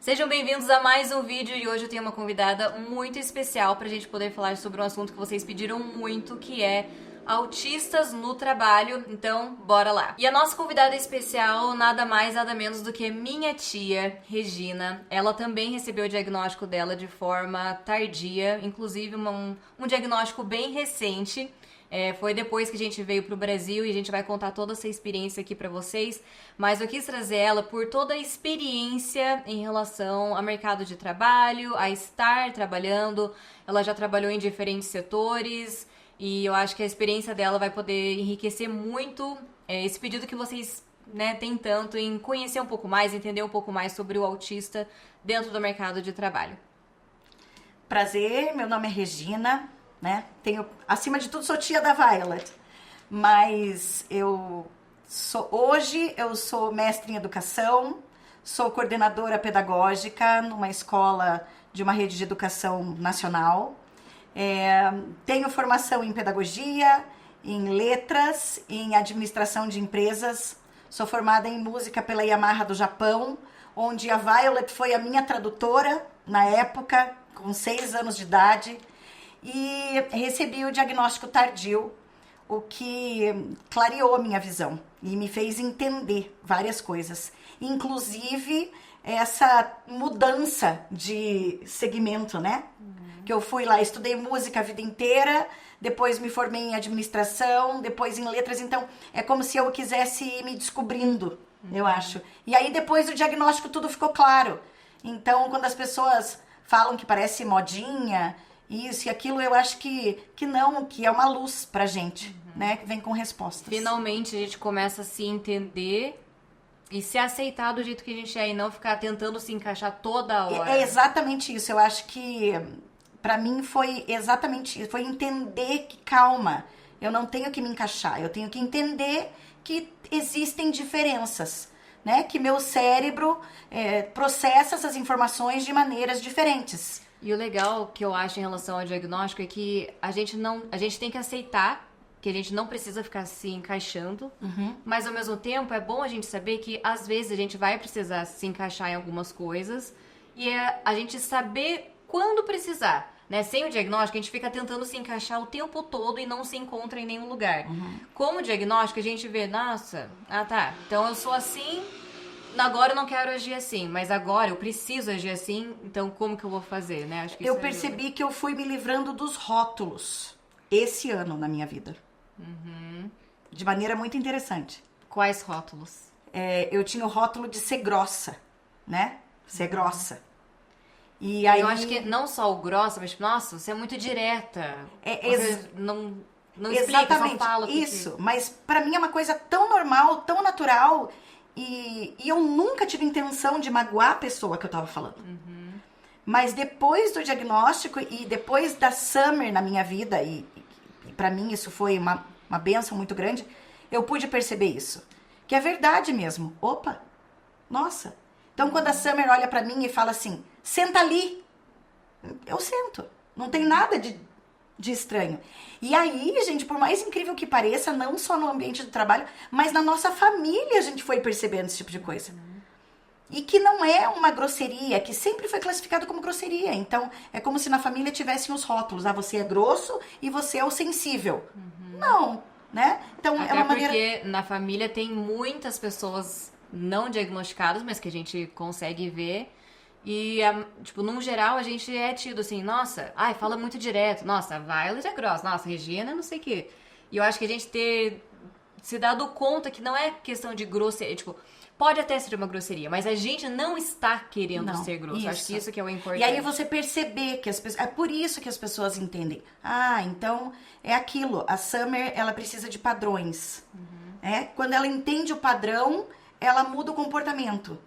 Sejam bem-vindos a mais um vídeo e hoje eu tenho uma convidada muito especial pra gente poder falar sobre um assunto que vocês pediram muito, que é autistas no trabalho, então bora lá. E a nossa convidada especial, nada mais, nada menos do que minha tia, Regina. Ela também recebeu o diagnóstico dela de forma tardia, inclusive um diagnóstico bem recente. Foi depois que a gente veio pro Brasil e a gente vai contar toda essa experiência aqui pra vocês, mas eu quis trazer ela por toda a experiência em relação ao mercado de trabalho, a estar trabalhando. Ela já trabalhou em diferentes setores e eu acho que a experiência dela vai poder enriquecer muito esse pedido que vocês, né, têm tanto em conhecer um pouco mais, entender um pouco mais sobre o autista dentro do mercado de trabalho. Prazer, meu nome é Regina, né? Acima de tudo, sou tia da Violet, mas hoje eu sou mestre em educação, sou coordenadora pedagógica numa escola de uma rede de educação nacional, tenho formação em pedagogia, em letras, em administração de empresas, sou formada em música pela Yamaha do Japão, onde a Violet foi a minha tradutora na época, com 6 anos de idade, e recebi o diagnóstico tardio, o que clareou a minha visão e me fez entender várias coisas, inclusive essa mudança de segmento, né? Que eu fui lá, estudei música a vida inteira, depois me formei em administração, depois em letras, então é como se eu quisesse ir me descobrindo, eu acho. E aí depois do diagnóstico tudo ficou claro. Então quando as pessoas falam que parece modinha, isso e aquilo, eu acho que não, que é uma luz pra gente, né? Que vem com respostas. Finalmente a gente começa a se entender e se aceitar do jeito que a gente é e não ficar tentando se encaixar toda hora. É exatamente isso. Eu acho que pra mim foi exatamente isso. Foi entender que, calma, eu não tenho que me encaixar. Eu tenho que entender que existem diferenças, né? Que meu cérebro processa essas informações de maneiras diferentes. E o legal que eu acho em relação ao diagnóstico é que a gente tem que aceitar que a gente não precisa ficar se encaixando, mas ao mesmo tempo é bom a gente saber que às vezes a gente vai precisar se encaixar em algumas coisas e é a gente saber quando precisar, né? Sem o diagnóstico a gente fica tentando se encaixar o tempo todo e não se encontra em nenhum lugar. Com o diagnóstico a gente vê, nossa, tá, então eu sou assim, agora eu não quero agir assim, mas agora eu preciso agir assim, então como que eu vou fazer, né? Acho que eu isso percebi que eu fui me livrando dos rótulos esse ano na minha vida. De maneira muito interessante. Quais rótulos? Eu tinha o rótulo de ser grossa, né? Ser grossa. E aí... Eu acho que não só o grossa, mas tipo, nossa, você é muito direta. Você não explica, exatamente, só fala. isso. Mas pra mim é uma coisa tão normal, tão natural. E eu nunca tive intenção de magoar a pessoa que eu tava falando. Mas depois do diagnóstico e depois da Summer na minha vida, e pra mim isso foi uma bênção muito grande, eu pude perceber isso. Que é verdade mesmo. Opa, nossa. Então quando a Summer olha pra mim e fala assim, senta ali, eu sento. Não tem nada de estranho. E aí, gente, por mais incrível que pareça, não só no ambiente do trabalho, mas na nossa família a gente foi percebendo esse tipo de coisa. E que não é uma grosseria, que sempre foi classificado como grosseria. Então, é como se na família tivessem os rótulos. Ah, você é grosso e você é o sensível. Não, né? Então, Até é uma maneira... porque na família tem muitas pessoas não diagnosticadas, mas que a gente consegue ver. E, tipo, num geral, a gente é tido assim, nossa, fala muito direto. Nossa, a Violet é grossa. Nossa, a Regina não sei o quê. E eu acho que a gente ter se dado conta que não é questão de grosseria, tipo... Pode até ser uma grosseria, mas a gente não está querendo ser grosso. Acho que isso que é o importante. E aí você perceber que as pessoas... É por isso que as pessoas entendem. Ah, então é aquilo. A Summer, ela precisa de padrões. Quando ela entende o padrão, ela muda o comportamento.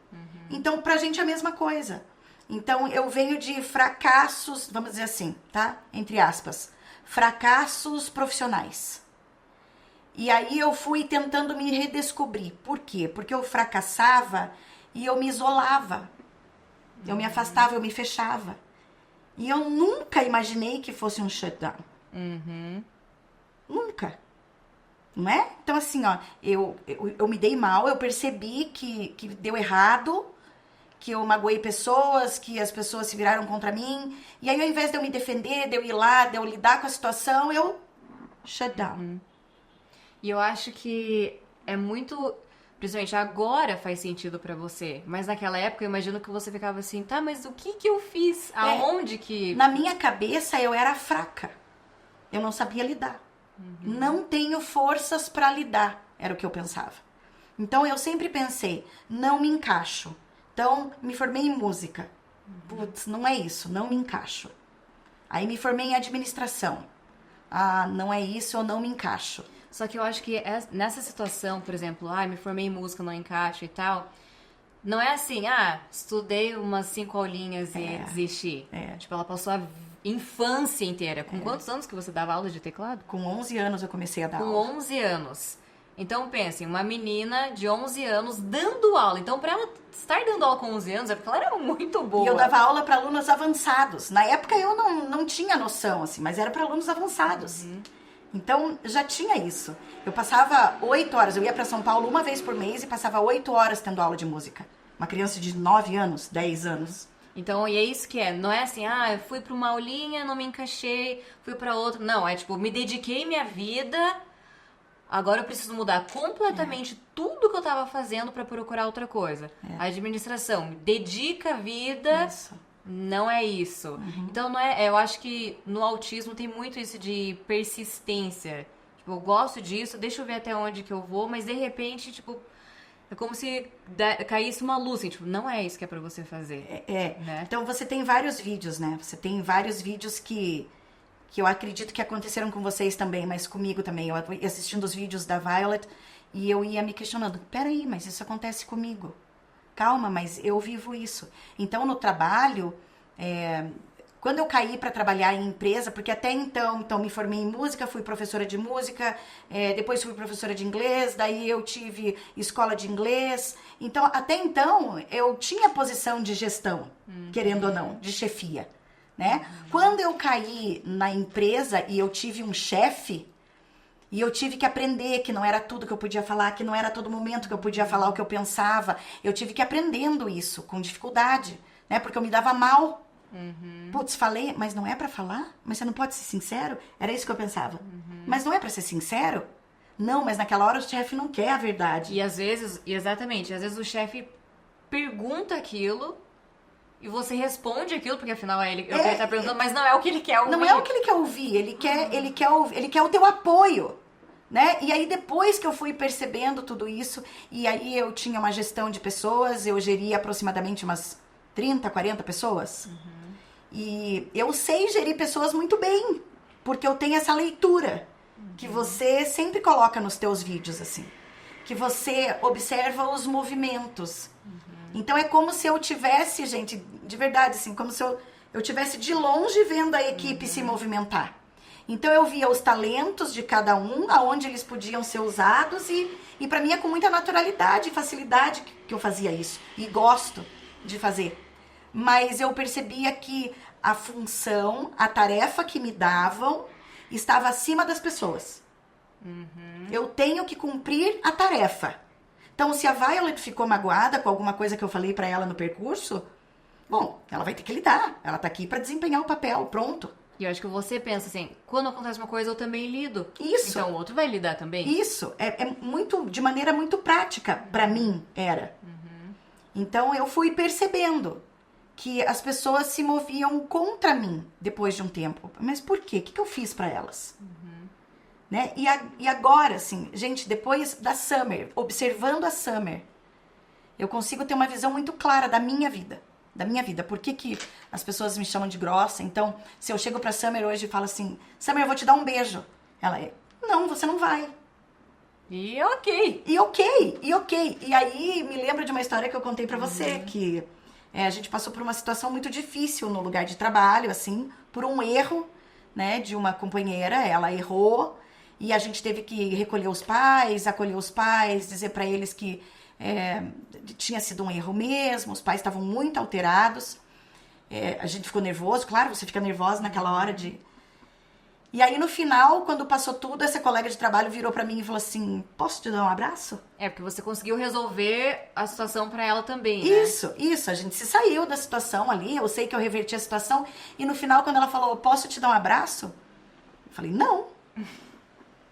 Então, pra gente é a mesma coisa. Então, eu venho de fracassos, vamos dizer assim, tá? Entre aspas. Fracassos profissionais. E aí eu fui tentando me redescobrir. Por quê? Porque eu fracassava e eu me isolava. Eu me afastava, eu me fechava. E eu nunca imaginei que fosse um shutdown. Nunca. Não é? Então, assim, ó, eu me dei mal, eu percebi que deu errado, que eu magoei pessoas, que as pessoas se viraram contra mim. E aí, ao invés de eu me defender, de eu ir lá, de eu lidar com a situação, eu shut down. E eu acho que é muito... Principalmente agora faz sentido pra você. Mas naquela época eu imagino que você ficava assim, tá, mas o que eu fiz? Aonde que... Na minha cabeça eu era fraca. Eu não sabia lidar. Não tenho forças pra lidar, era o que eu pensava. Então eu sempre pensei, não me encaixo. Então me formei em música. Putz, não é isso, não me encaixo. Aí me formei em administração. Ah, não é isso, eu não me encaixo. Só que eu acho que nessa situação, por exemplo, me formei em música, não encaixo e tal, não é assim, estudei umas 5 aulinhas e desisti. Tipo, ela passou a infância inteira. Com quantos anos que você dava aula de teclado? Com 11 anos eu comecei a dar aula. Com 11 anos. Então, pensem, uma menina de 11 anos dando aula. Então, pra ela estar dando aula com 11 anos, é porque ela era muito boa. E eu dava aula para alunos avançados. Na época eu não tinha noção, assim, mas era para alunos avançados. Então, já tinha isso. Eu passava 8 horas, eu ia para São Paulo uma vez por mês e passava 8 horas tendo aula de música. Uma criança de 9 anos, 10 anos. Então, e é isso que é. Não é assim, eu fui pra uma aulinha, não me encaixei, fui pra outra. Não, é tipo, me dediquei minha vida, agora eu preciso mudar completamente tudo que eu tava fazendo pra procurar outra coisa. A administração, dedica a vida... Isso. Não é isso. Então, não é. Eu acho que no autismo tem muito isso de persistência. Tipo, eu gosto disso, deixa eu ver até onde que eu vou, mas de repente, tipo, é como se caísse uma luz, assim, tipo, não é isso que é pra você fazer. Né? Então, você tem vários vídeos, né? Você tem vários vídeos que eu acredito que aconteceram com vocês também, mas comigo também. Eu assistindo os vídeos da Violet e eu ia me questionando, peraí, mas isso acontece comigo. Calma, mas eu vivo isso. Então, no trabalho, quando eu caí para trabalhar em empresa, porque até então me formei em música, fui professora de música, depois fui professora de inglês, daí eu tive escola de inglês. Então, até então, eu tinha posição de gestão, querendo ou não, de chefia, né? Quando eu caí na empresa e eu tive um chefe, e eu tive que aprender que não era tudo que eu podia falar, que não era todo momento que eu podia falar o que eu pensava. Eu tive que ir aprendendo isso, com dificuldade, né? Porque eu me dava mal. Putz, falei, mas não é pra falar? Mas você não pode ser sincero? Era isso que eu pensava. Mas não é pra ser sincero? Não, mas naquela hora o chefe não quer a verdade. E às vezes, exatamente, às vezes o chefe pergunta aquilo e você responde aquilo, porque afinal é ele que tá perguntando, mas não é o que ele quer ouvir. Não é o que ele quer ouvir, ele quer o teu apoio. Né? E aí depois que eu fui percebendo tudo isso, e aí eu tinha uma gestão de pessoas, eu geria aproximadamente umas 30, 40 pessoas. E eu sei gerir pessoas muito bem, porque eu tenho essa leitura que você sempre coloca nos teus vídeos, assim. Que você observa os movimentos. Então é como se eu tivesse, gente, de verdade, assim, como se eu tivesse de longe vendo a equipe se movimentar. Então eu via os talentos de cada um, aonde eles podiam ser usados e para mim é com muita naturalidade e facilidade que eu fazia isso. E gosto de fazer. Mas eu percebia que a função, a tarefa que me davam estava acima das pessoas. Eu tenho que cumprir a tarefa. Então se a Violet ficou magoada com alguma coisa que eu falei para ela no percurso, bom, ela vai ter que lidar. Ela tá aqui para desempenhar o papel, pronto. E eu acho que você pensa assim, quando acontece uma coisa, eu também lido. Isso. Então o outro vai lidar também. Isso. É muito, de maneira muito prática, pra mim, era. Então eu fui percebendo que as pessoas se moviam contra mim depois de um tempo. Mas por quê? O que eu fiz pra elas? Né? E agora, assim, gente, depois da Summer, observando a Summer, eu consigo ter uma visão muito clara da minha vida. Por que as pessoas me chamam de grossa? Então, se eu chego pra Summer hoje e falo assim, Summer, eu vou te dar um beijo. Ela não, você não vai. E ok. E aí, me lembro de uma história que eu contei pra você, que a gente passou por uma situação muito difícil no lugar de trabalho, assim, por um erro, né, de uma companheira. Ela errou e a gente teve que recolher os pais, acolher os pais, dizer pra eles que tinha sido um erro mesmo, os pais estavam muito alterados, a gente ficou nervoso, claro, você fica nervosa naquela hora E aí, no final, quando passou tudo, essa colega de trabalho virou pra mim e falou assim, posso te dar um abraço? É, porque você conseguiu resolver a situação pra ela também, né? Isso. A gente se saiu da situação ali. Eu sei que eu reverti a situação. E no final, quando ela falou, posso te dar um abraço? Eu falei, não.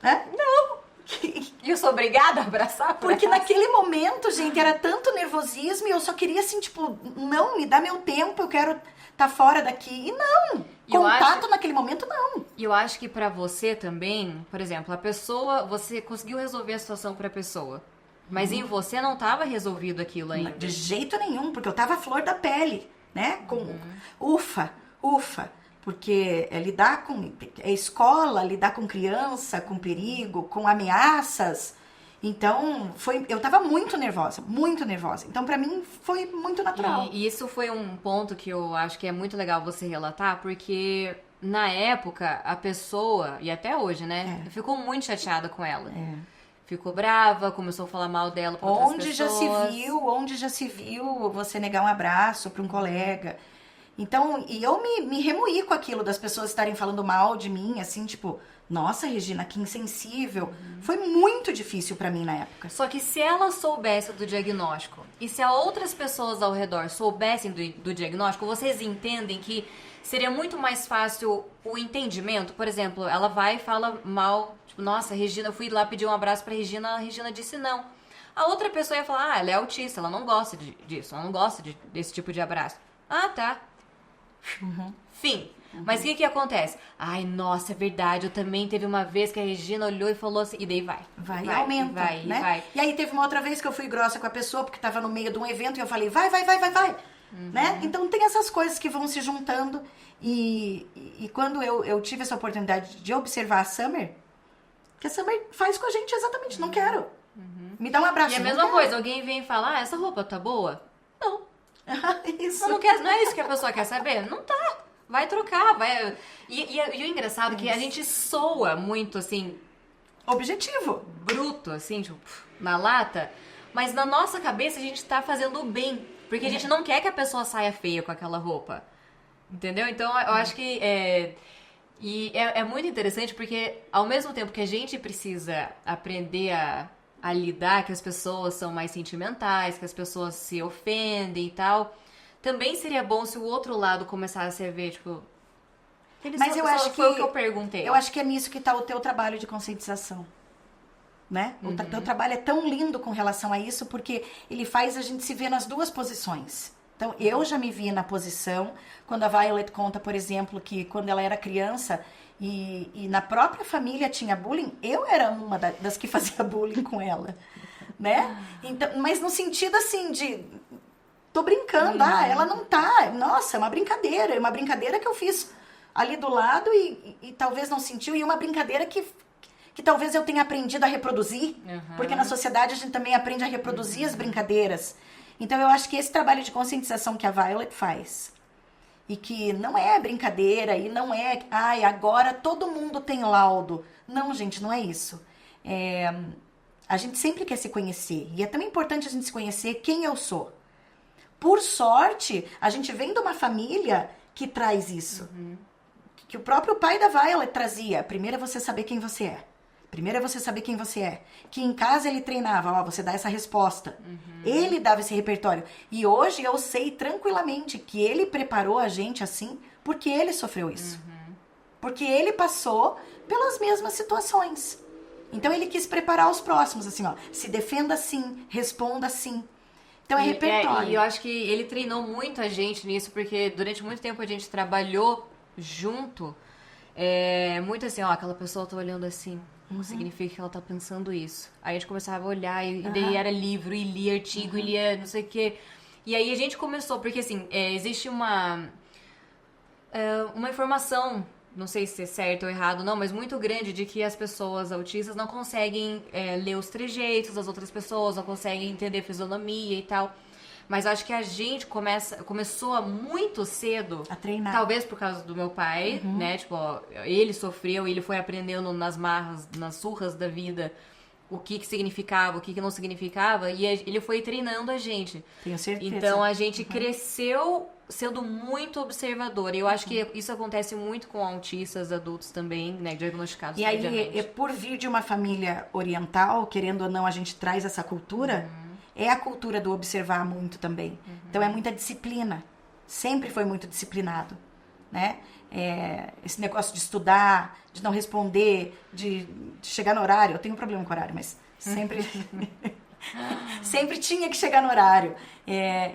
Não. E eu sou obrigada a abraçar? Porque naquele momento, gente, era tanto nervosismo e eu só queria, assim, tipo, não, me dá meu tempo, eu quero estar fora daqui. E não, contato naquele momento, não. E eu acho que pra você também, por exemplo, a pessoa, você conseguiu resolver a situação pra pessoa, mas em você não tava resolvido aquilo ainda. De jeito nenhum, porque eu tava à flor da pele, né? Ufa. Porque lidar com escola, lidar com criança, com perigo, com ameaças. Então, eu tava muito nervosa. Então, pra mim, foi muito natural. E isso foi um ponto que eu acho que é muito legal você relatar, porque na época, a pessoa, e até hoje, né, ficou muito chateada com ela. Ficou brava, começou a falar mal dela pra outras pessoas. Onde já se viu você negar um abraço pra um colega. Então, e eu me remoí com aquilo das pessoas estarem falando mal de mim, assim, tipo, nossa, Regina, que insensível. Foi muito difícil pra mim na época. Só que se ela soubesse do diagnóstico e se outras pessoas ao redor soubessem do diagnóstico, vocês entendem que seria muito mais fácil o entendimento? Por exemplo, ela vai e fala mal, tipo, nossa, Regina, eu fui lá pedir um abraço pra Regina, a Regina disse não. A outra pessoa ia falar, ela é autista, ela não gosta disso, ela não gosta desse tipo de abraço. Ah, tá. Fim. Mas o que acontece? Ai, nossa, é verdade. Eu também teve uma vez que a Regina olhou e falou assim. E daí vai. Aumenta, né? Vai. E aí teve uma outra vez que eu fui grossa com a pessoa, porque tava no meio de um evento, e eu falei, vai. Né? Então tem essas coisas que vão se juntando. E quando eu tive essa oportunidade de observar a Summer, que a Summer faz com a gente exatamente, não quero. Me dá um abraço. E a mesma coisa, alguém vem falar, essa roupa tá boa? Não. Isso. Não é isso que a pessoa quer saber? Não tá. Vai trocar, vai. E o engraçado é que a gente soa muito, assim... Objetivo. Bruto, assim, tipo, na lata. Mas na nossa cabeça a gente tá fazendo o bem. Porque a gente não quer que a pessoa saia feia com aquela roupa. Entendeu? Então, eu acho que... é muito interessante porque, ao mesmo tempo que a gente precisa aprender a lidar, que as pessoas são mais sentimentais, que as pessoas se ofendem e tal... Também seria bom se o outro lado começasse a ver, tipo... Mas eu acho que foi o que eu perguntei. Eu acho que é nisso que tá o teu trabalho de conscientização. Né? O teu trabalho é tão lindo com relação a isso, porque ele faz a gente se ver nas duas posições. Então, eu já me vi na posição, quando a Violet conta, por exemplo, que quando ela era criança e na própria família tinha bullying, eu era uma das que fazia bullying com ela. Né? Então, mas no sentido assim de... Tô brincando, ela não tá. Nossa, é uma brincadeira que eu fiz ali do lado e talvez não sentiu, e uma brincadeira que talvez eu tenha aprendido a reproduzir, porque na sociedade a gente também aprende a reproduzir as brincadeiras. Então eu acho que esse trabalho de conscientização que a Violet faz, e que não é brincadeira, e não é, agora todo mundo tem laudo. Não, gente, não é isso. A gente sempre quer se conhecer, e é tão importante a gente se conhecer quem eu sou. Por sorte, a gente vem de uma família que traz isso. Que o próprio pai da Violet trazia. Primeiro é você saber quem você é. Que em casa ele treinava, você dá essa resposta. Ele dava esse repertório. E hoje eu sei tranquilamente que ele preparou a gente assim porque ele sofreu isso. Porque ele passou pelas mesmas situações. Então ele quis preparar os próximos, assim, ó. Se defenda assim, responda assim. Então é repertório. E eu acho que ele treinou muito a gente nisso, porque durante muito tempo a gente trabalhou junto. Muito assim, ó, aquela pessoa tá olhando assim, significa que ela tá pensando isso. Aí a gente começava a olhar, e daí era livro, e lia artigo, e lia não sei o quê. E aí a gente começou, porque assim, existe uma informação, não sei se é certo ou errado, não, mas muito grande de que as pessoas autistas não conseguem ler os trejeitos das outras pessoas, não conseguem entender fisionomia e tal. Mas acho que a gente começou muito cedo a treinar. Talvez por causa do meu pai, né? Tipo, ó, ele sofreu, ele foi aprendendo nas marras, nas surras da vida o que significava, o que não significava, e ele foi treinando a gente. Tenho certeza. Então a gente cresceu sendo muito observador. E eu acho que isso acontece muito com autistas adultos também, né, diagnosticados. E aí, por vir de uma família oriental, querendo ou não, a gente traz essa cultura, é a cultura do observar muito também. Então é muita disciplina. Sempre foi muito disciplinado, né? Esse negócio de estudar, de não responder, de chegar no horário. Eu tenho um problema com o horário, mas sempre... sempre tinha que chegar no horário.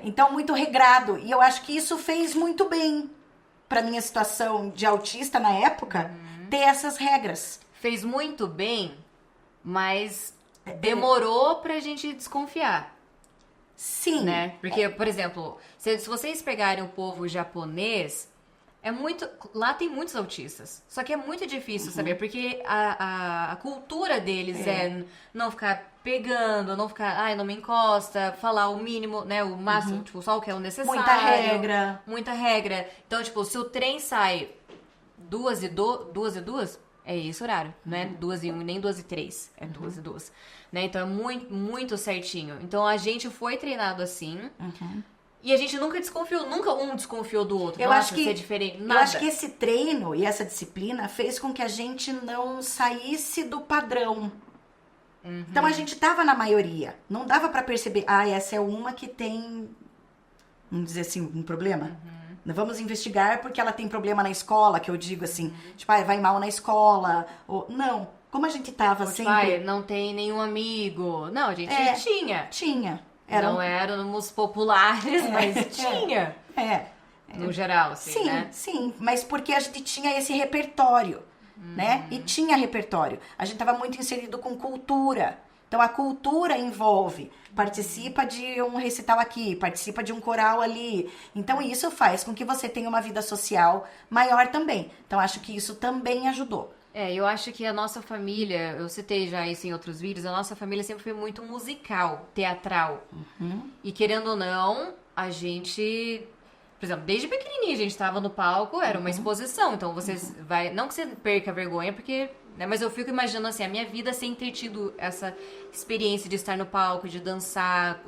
Então, muito regrado. E eu acho que isso fez muito bem pra minha situação de autista na época, ter essas regras. Fez muito bem, mas demorou pra gente desconfiar. Sim. Né? Porque, por exemplo, se vocês pegarem o povo japonês, lá tem muitos autistas. Só que é muito difícil saber, porque a cultura deles é não ficar pegando, não ficar, não me encosta, falar o mínimo, né, o máximo, tipo, só o que é o necessário. Muita regra. Então, tipo, se o trem sai 2:02, é esse horário, não é 2:01 nem 2:03, é 2:02. Né? Então é muito, muito certinho. Então a gente foi treinado assim. E a gente nunca desconfiou, nunca um desconfiou do outro. Eu acho que é diferente. Nada. Eu acho que esse treino e essa disciplina fez com que a gente não saísse do padrão. Então a gente tava na maioria. Não dava pra perceber, essa é uma que tem, vamos dizer assim, um problema. Vamos investigar porque ela tem problema na escola, que eu digo assim, tipo, vai mal na escola. Ou, não, como a gente tava sempre... não tem nenhum amigo. Não, a gente tinha. Tinha. Não éramos populares, mas tinha. No geral, assim, sim, né? Sim, mas porque a gente tinha esse repertório, né? E tinha repertório. A gente tava muito inserido com cultura. Então, a cultura envolve, participa de um recital aqui, participa de um coral ali. Então, isso faz com que você tenha uma vida social maior também. Então, acho que isso também ajudou. Eu acho que a nossa família, eu citei já isso em outros vídeos, a nossa família sempre foi muito musical, teatral. E querendo ou não, a gente, por exemplo, desde pequenininha a gente estava no palco, era uma exposição, então você vai, não que você perca a vergonha, porque, né, mas eu fico imaginando assim, a minha vida sem ter tido essa experiência de estar no palco, de dançar,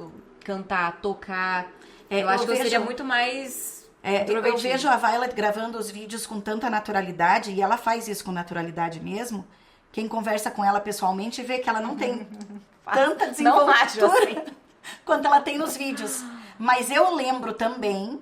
cantar, tocar, eu acho que eu seria muito mais... eu vejo a Violet gravando os vídeos com tanta naturalidade, e ela faz isso com naturalidade mesmo. Quem conversa com ela pessoalmente vê que ela não tem tanta desenvoltura quanto ela tem nos vídeos. Mas eu lembro também,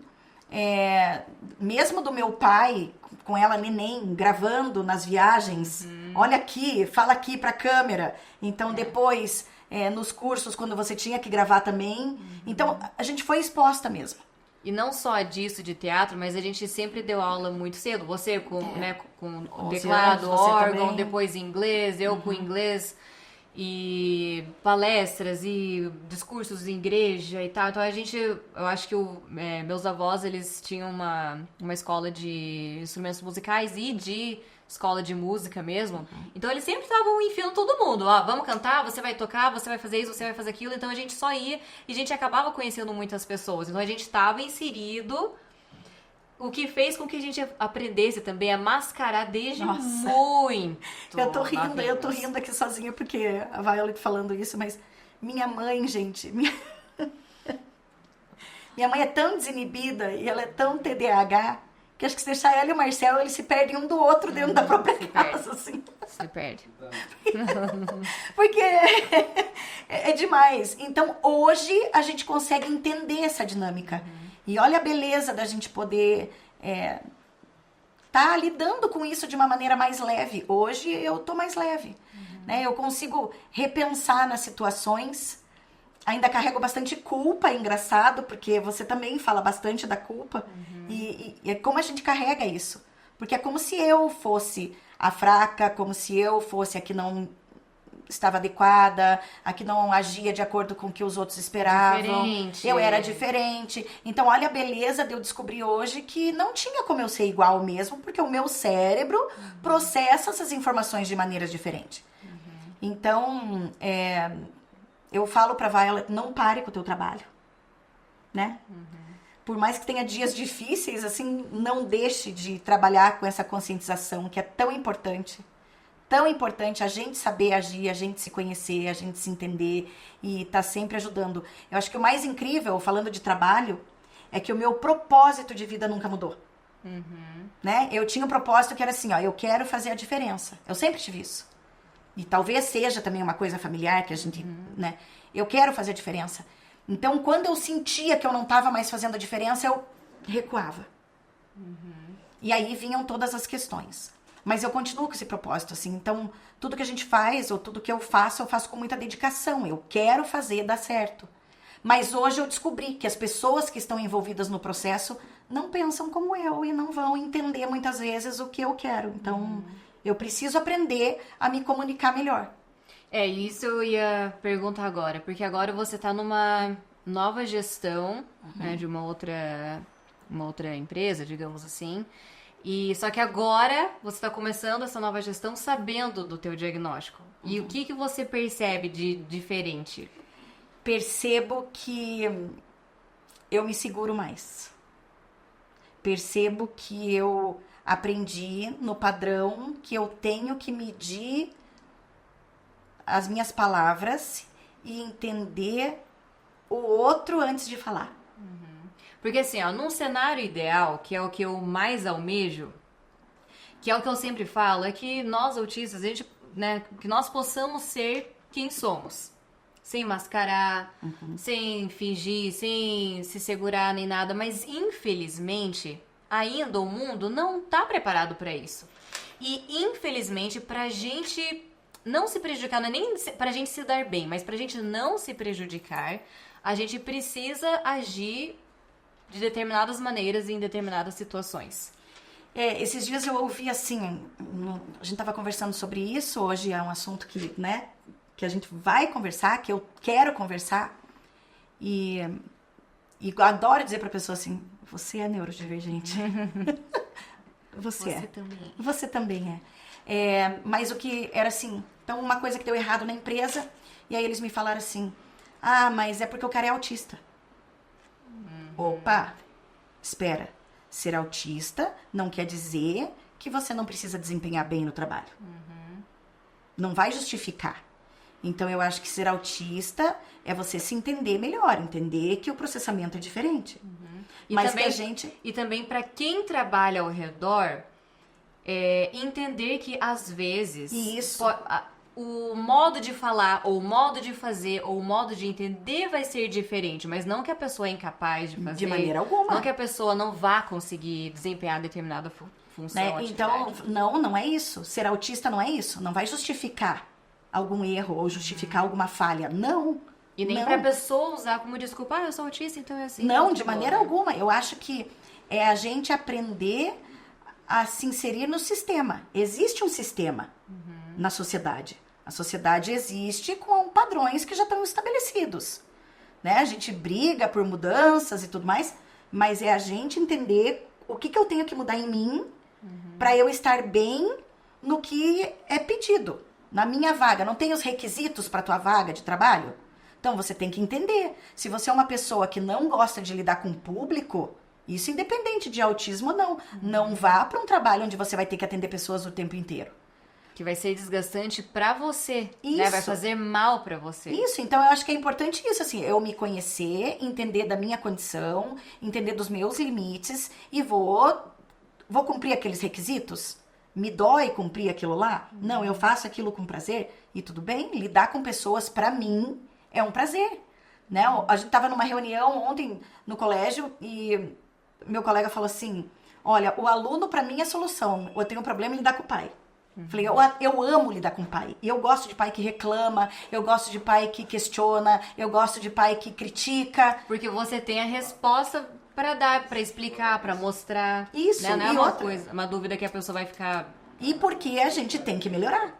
mesmo do meu pai, com ela neném, gravando nas viagens, olha aqui, fala aqui pra câmera. Então depois, nos cursos, quando você tinha que gravar também. Então a gente foi exposta mesmo. E não só disso de teatro, mas a gente sempre deu aula muito cedo. Você com, com o teclado, órgão, depois inglês, eu com inglês, e palestras e discursos em igreja e tal. Então eu acho que meus avós, eles tinham uma escola de instrumentos musicais e de escola de música mesmo. Então eles sempre estavam enfiando todo mundo. Vamos cantar, você vai tocar, você vai fazer isso, você vai fazer aquilo. Então a gente só ia e a gente acabava conhecendo muitas pessoas. Então a gente estava inserido, o que fez com que a gente aprendesse também a mascarar desde muito. Eu tô rindo aqui sozinha porque a Violet falando isso, mas minha mãe, gente, minha mãe é tão desinibida e ela é tão TDAH que acho que se deixar ela e o Marcelo, eles se perdem um do outro dentro da própria casa, assim. Se perde. Porque é demais. Então, hoje, a gente consegue entender essa dinâmica. E olha a beleza da gente poder tá lidando com isso de uma maneira mais leve. Hoje, eu tô mais leve. Né? Eu consigo repensar nas situações. Ainda carrego bastante culpa, é engraçado, porque você também fala bastante da culpa. E é como a gente carrega isso. Porque é como se eu fosse a fraca, como se eu fosse a que não estava adequada, a que não agia de acordo com o que os outros esperavam. Diferente. Eu era diferente. Então, olha a beleza de eu descobrir hoje que não tinha como eu ser igual mesmo, porque o meu cérebro processa essas informações de maneiras diferentes. Então, eu falo pra Violet, não pare com o teu trabalho, né? Por mais que tenha dias difíceis, assim, não deixe de trabalhar com essa conscientização que é tão importante, tão importante a gente saber agir, a gente se conhecer, a gente se entender e tá sempre ajudando. Eu acho que o mais incrível, falando de trabalho, é que o meu propósito de vida nunca mudou. Né? Eu tinha um propósito que era assim, ó, eu quero fazer a diferença. Eu sempre tive isso. E talvez seja também uma coisa familiar que a gente, né? Eu quero fazer a diferença. Então, quando eu sentia que eu não estava mais fazendo a diferença, eu recuava. E aí vinham todas as questões. Mas eu continuo com esse propósito, assim. Então, tudo que a gente faz, ou tudo que eu faço com muita dedicação. Eu quero fazer dar certo. Mas hoje eu descobri que as pessoas que estão envolvidas no processo não pensam como eu e não vão entender muitas vezes o que eu quero. Então, eu preciso aprender a me comunicar melhor. Isso eu ia perguntar agora, porque agora você tá numa nova gestão, né, de uma outra empresa, digamos assim. E só que agora você tá começando essa nova gestão sabendo do teu diagnóstico. E o que você percebe de diferente? Percebo que eu me seguro mais. Percebo que eu aprendi no padrão que eu tenho que medir as minhas palavras e entender o outro antes de falar. Porque assim, ó, num cenário ideal, que é o que eu mais almejo, que é o que eu sempre falo, é que nós autistas, a gente, né, que nós possamos ser quem somos. Sem mascarar, sem fingir, sem se segurar nem nada. Mas, infelizmente, ainda o mundo não tá preparado para isso. E, infelizmente, pra gente não se prejudicar, não é nem pra gente se dar bem, mas pra gente não se prejudicar, a gente precisa agir de determinadas maneiras e em determinadas situações. Esses dias eu ouvi assim, a gente tava conversando sobre isso, hoje é um assunto que, né, que a gente vai conversar, que eu quero conversar, e eu adoro dizer pra pessoa assim, você é neurodivergente. Você também. Você também é. Mas o que era assim, então uma coisa que deu errado na empresa, e aí eles me falaram assim, mas é porque o cara é autista. Opa, espera, ser autista não quer dizer que você não precisa desempenhar bem no trabalho. Não vai justificar. Então, eu acho que ser autista é você se entender melhor, entender que o processamento é diferente. Mas também, E também para quem trabalha ao redor, entender que às vezes o modo de falar, ou o modo de fazer, ou o modo de entender vai ser diferente, mas não que a pessoa é incapaz de fazer. De maneira alguma. Não que a pessoa não vá conseguir desempenhar determinada função. Então, não é isso. Ser autista não é isso. Não vai justificar algum erro ou justificar alguma falha. Não. E nem pra pessoa usar como desculpa, eu sou autista, então é assim. Não, de maneira alguma. Eu acho que é a gente aprender a se inserir no sistema. Existe um sistema na sociedade. A sociedade existe com padrões que já estão estabelecidos. Né? A gente briga por mudanças e tudo mais, mas é a gente entender o que eu tenho que mudar em mim para eu estar bem no que é pedido. Na minha vaga, não tem os requisitos para tua vaga de trabalho? Então, você tem que entender. Se você é uma pessoa que não gosta de lidar com o público, isso independente de autismo ou não, não vá para um trabalho onde você vai ter que atender pessoas o tempo inteiro. Que vai ser desgastante pra você, isso. Né? Vai fazer mal pra você. Isso, então eu acho que é importante isso, assim, eu me conhecer, entender da minha condição, entender dos meus limites e vou cumprir aqueles requisitos? Me dói cumprir aquilo lá? Não, eu faço aquilo com prazer e tudo bem. Lidar com pessoas, pra mim, é um prazer, né? A gente tava numa reunião ontem no colégio e meu colega falou assim, olha, o aluno pra mim é solução, eu tenho um problema em lidar com o pai. Falei, eu amo lidar com o pai. E eu gosto de pai que reclama, eu gosto de pai que questiona, eu gosto de pai que critica. Porque você tem a resposta pra dar, pra explicar, pra mostrar. Isso, né? Não é uma dúvida que a pessoa vai ficar... E porque a gente tem que melhorar.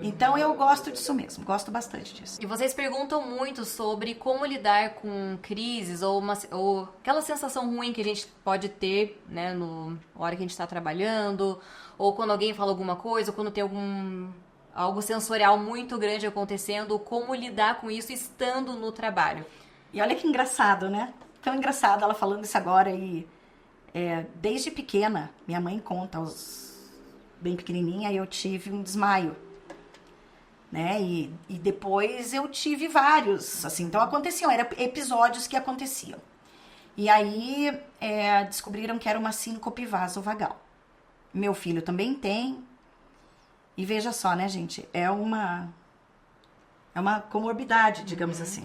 Então eu gosto disso mesmo, gosto bastante disso. E vocês perguntam muito sobre como lidar com crises ou aquela sensação ruim que a gente pode ter, né, na hora que a gente está trabalhando, ou quando alguém fala alguma coisa, ou quando tem algo sensorial muito grande acontecendo, como lidar com isso estando no trabalho. E olha que engraçado, né? Tão engraçado ela falando isso agora e desde pequena, minha mãe conta aos bem pequenininha, eu tive um desmaio, né? E depois eu tive vários, assim, então aconteciam, eram episódios que aconteciam. E aí descobriram que era uma síncope vasovagal. Meu filho também tem. E veja só, né, gente? É uma comorbidade, digamos assim.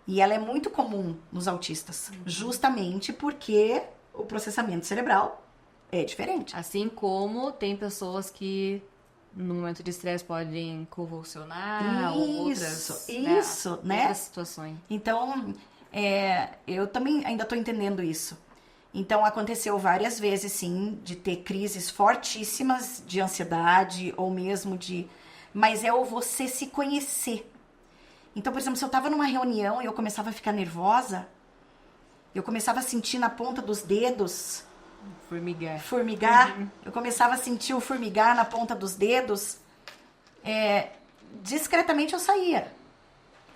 E ela é muito comum nos autistas, justamente porque o processamento cerebral é diferente. Assim como tem pessoas que no momento de estresse podem convulsionar ou outras, né? Outras situações. Então, eu também ainda estou entendendo isso. Então, aconteceu várias vezes, sim, de ter crises fortíssimas de ansiedade ou mesmo de... Mas é o você se conhecer. Então, por exemplo, se eu estava numa reunião e eu começava a ficar nervosa, eu começava a sentir na ponta dos dedos... Formigar. Eu começava a sentir o formigar na ponta dos dedos. Discretamente eu saía.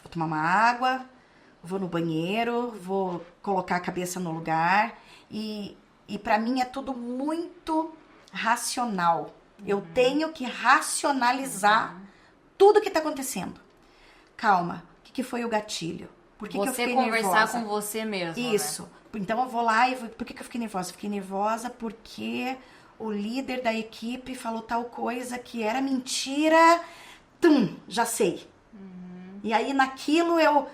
Vou tomar uma água, vou no banheiro, vou colocar a cabeça no lugar... E para mim é tudo muito racional. Eu tenho que racionalizar tudo que tá acontecendo. Calma, o que foi o gatilho? Por que eu fiquei nervosa? Você conversar com você mesmo, Isso. Né? Então eu vou lá e por que eu fiquei nervosa? Fiquei nervosa porque o líder da equipe falou tal coisa que era mentira. Já sei. E aí naquilo eu...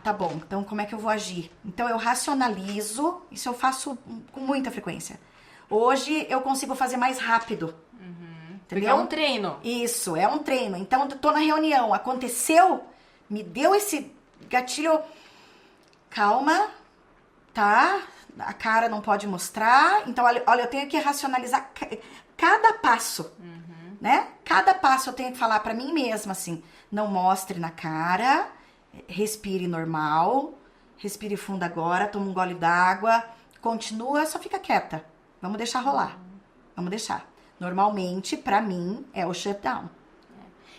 tá bom, então como é que eu vou agir? Então eu racionalizo, isso eu faço com muita frequência. Hoje eu consigo fazer mais rápido. Entendeu? Porque é um treino. Isso, é um treino. Então eu tô na reunião, aconteceu, me deu esse gatilho, calma, tá? A cara não pode mostrar, então olha, eu tenho que racionalizar cada passo, né? Cada passo eu tenho que falar pra mim mesma, assim, não mostre na cara... Respire normal, respire fundo agora, toma um gole d'água, continua, só fica quieta. Vamos deixar rolar. Vamos deixar. Normalmente, pra mim, é o shutdown.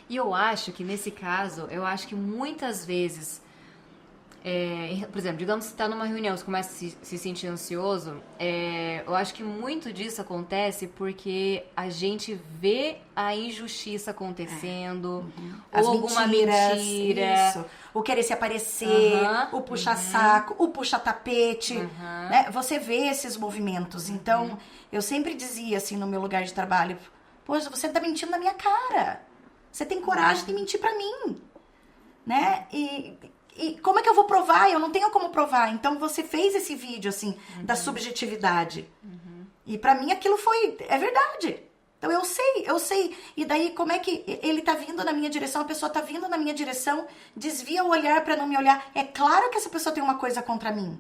E eu acho que nesse caso, eu acho que muitas vezes, por exemplo, digamos que você está numa reunião, você começa a se sentir ansioso, eu acho que muito disso acontece porque a gente vê a injustiça acontecendo, ou alguma mentira. Isso. O querer se aparecer, o puxa-saco, o puxa-tapete, né? Você vê esses movimentos. Então, eu sempre dizia assim no meu lugar de trabalho, poxa, você tá mentindo na minha cara. Você tem coragem de mentir pra mim, né? E como é que eu vou provar? Eu não tenho como provar. Então, você fez esse vídeo, assim, da subjetividade. E pra mim aquilo é verdade. Então, eu sei. E daí, como é que ele tá vindo na minha direção, a pessoa tá vindo na minha direção, desvia o olhar pra não me olhar. É claro que essa pessoa tem uma coisa contra mim.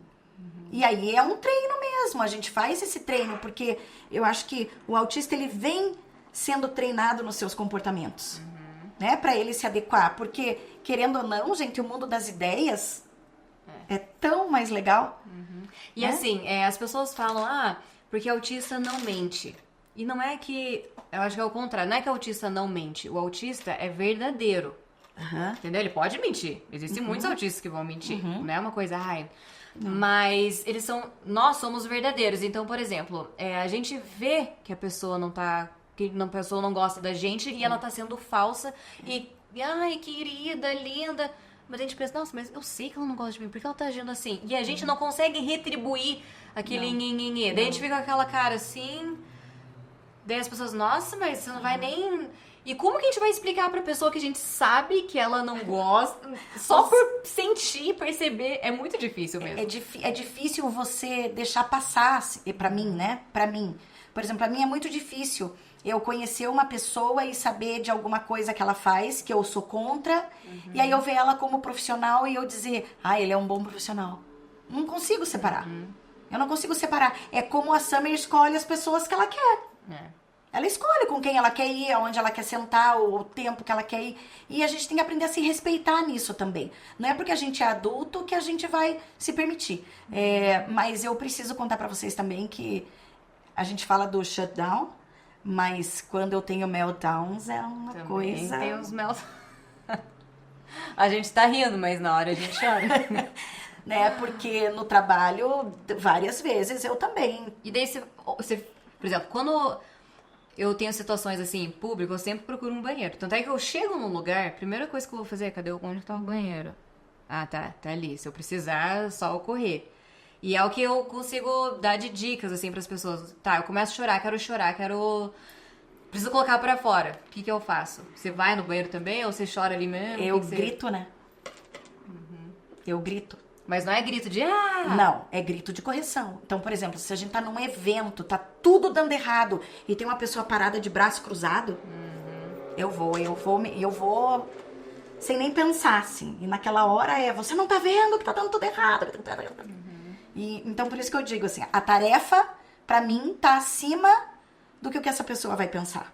E aí é um treino mesmo, a gente faz esse treino, porque eu acho que o autista, ele vem sendo treinado nos seus comportamentos, né? Pra ele se adequar, porque, querendo ou não, gente, o mundo das ideias é tão mais legal. E assim, as pessoas falam, porque autista não mente. E não é que... Eu acho que é o contrário. Não é que o autista não mente. O autista é verdadeiro. Entendeu? Ele pode mentir. Existem muitos autistas que vão mentir. Não é uma coisa... Mas eles são... Nós somos verdadeiros. Então, por exemplo, a gente vê que a pessoa não tá... Que a pessoa não gosta da gente e ela tá sendo falsa. E... Ai, querida, linda... Mas a gente pensa, nossa, mas eu sei que ela não gosta de mim. Por que ela tá agindo assim? E a gente não consegue retribuir aquele nhenhenhenhê. Daí a gente fica com aquela cara assim... Daí as pessoas, nossa, mas você não vai nem... E como que a gente vai explicar pra pessoa que a gente sabe que ela não gosta? Só por sentir, perceber, é muito difícil mesmo. É difícil você deixar passar, pra mim, né? Pra mim. Por exemplo, pra mim é muito difícil eu conhecer uma pessoa e saber de alguma coisa que ela faz, que eu sou contra, e aí eu ver ela como profissional e eu dizer, ele é um bom profissional. Não consigo separar. Eu não consigo separar. É como a Summer escolhe as pessoas que ela quer. Ela escolhe com quem ela quer ir, aonde ela quer sentar, o tempo que ela quer ir. E a gente tem que aprender a se respeitar nisso também. Não é porque a gente é adulto que a gente vai se permitir. Mas eu preciso contar pra vocês também que a gente fala do shutdown, mas quando eu tenho meltdowns é uma também coisa... tem os meltdowns. A gente tá rindo, mas na hora a gente chora. Né? Porque no trabalho, várias vezes, eu também. E daí você, por exemplo, quando eu tenho situações assim, em público, eu sempre procuro um banheiro. Tanto é que eu chego num lugar, primeira coisa que eu vou fazer é, onde tá o banheiro? Ah, tá ali. Se eu precisar, é só eu correr. E é o que eu consigo dar de dicas, assim, pras pessoas. Tá, eu começo a chorar, preciso colocar pra fora. O que eu faço? Você vai no banheiro também ou você chora ali mesmo? Eu grito, né? Eu grito. Mas não é grito de ah! Não, é grito de correção. Então, por exemplo, se a gente tá num evento, tá tudo dando errado e tem uma pessoa parada de braço cruzado, eu vou sem nem pensar, assim. E naquela hora você não tá vendo que tá dando tudo errado. E, então, por isso que eu digo assim, a tarefa, pra mim, tá acima do que o que essa pessoa vai pensar.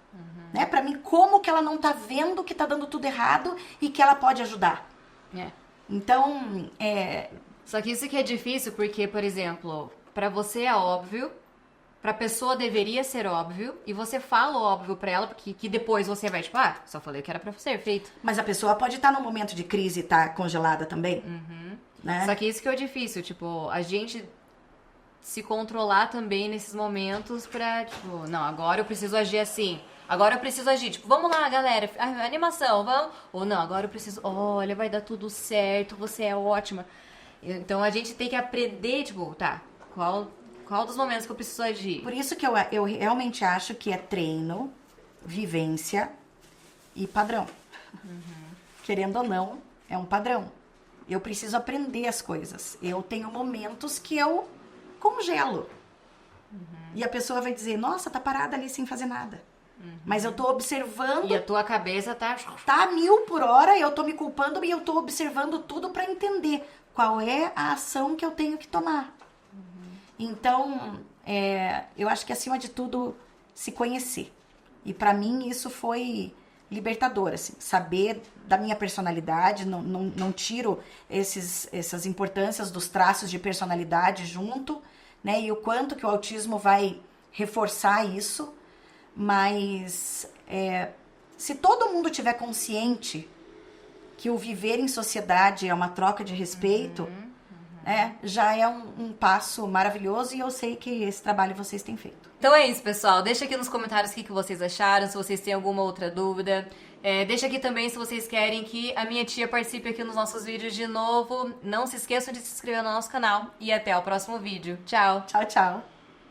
Né? Pra mim, como que ela não tá vendo que tá dando tudo errado e que ela pode ajudar. Então, Só que isso que é difícil porque, por exemplo, pra você é óbvio, pra pessoa deveria ser óbvio, e você fala o óbvio pra ela, porque que depois você vai, tipo, só falei que era pra ser feito. Mas a pessoa pode estar num momento de crise e tá congelada também. Né? Só que isso que é difícil, tipo, a gente se controlar também nesses momentos pra, tipo, não, agora eu preciso agir assim. Agora eu preciso agir, tipo, vamos lá, galera, animação, vamos. Ou não, agora eu preciso, olha, vai dar tudo certo, você é ótima. Então a gente tem que aprender, tipo, tá, qual dos momentos que eu preciso agir? Por isso que eu realmente acho que é treino, vivência e padrão. Querendo ou não, é um padrão. Eu preciso aprender as coisas. Eu tenho momentos que eu congelo. E a pessoa vai dizer, nossa, tá parada ali sem fazer nada. Mas eu tô observando. E a tua cabeça tá a 1000 por hora, eu tô me culpando e eu tô observando tudo pra entender qual é a ação que eu tenho que tomar. Então, eu acho que acima de tudo, se conhecer. E pra mim isso foi libertador, assim, saber da minha personalidade, não tiro essas importâncias dos traços de personalidade junto, né? E o quanto que o autismo vai reforçar isso, mas se todo mundo tiver consciente que o viver em sociedade é uma troca de respeito, já é um passo maravilhoso, e eu sei que esse trabalho vocês têm feito. Então é isso, pessoal. Deixa aqui nos comentários o que vocês acharam, se vocês têm alguma outra dúvida. Deixa aqui também se vocês querem que a minha tia participe aqui nos nossos vídeos de novo. Não se esqueçam de se inscrever no nosso canal e até o próximo vídeo. Tchau! Tchau, tchau!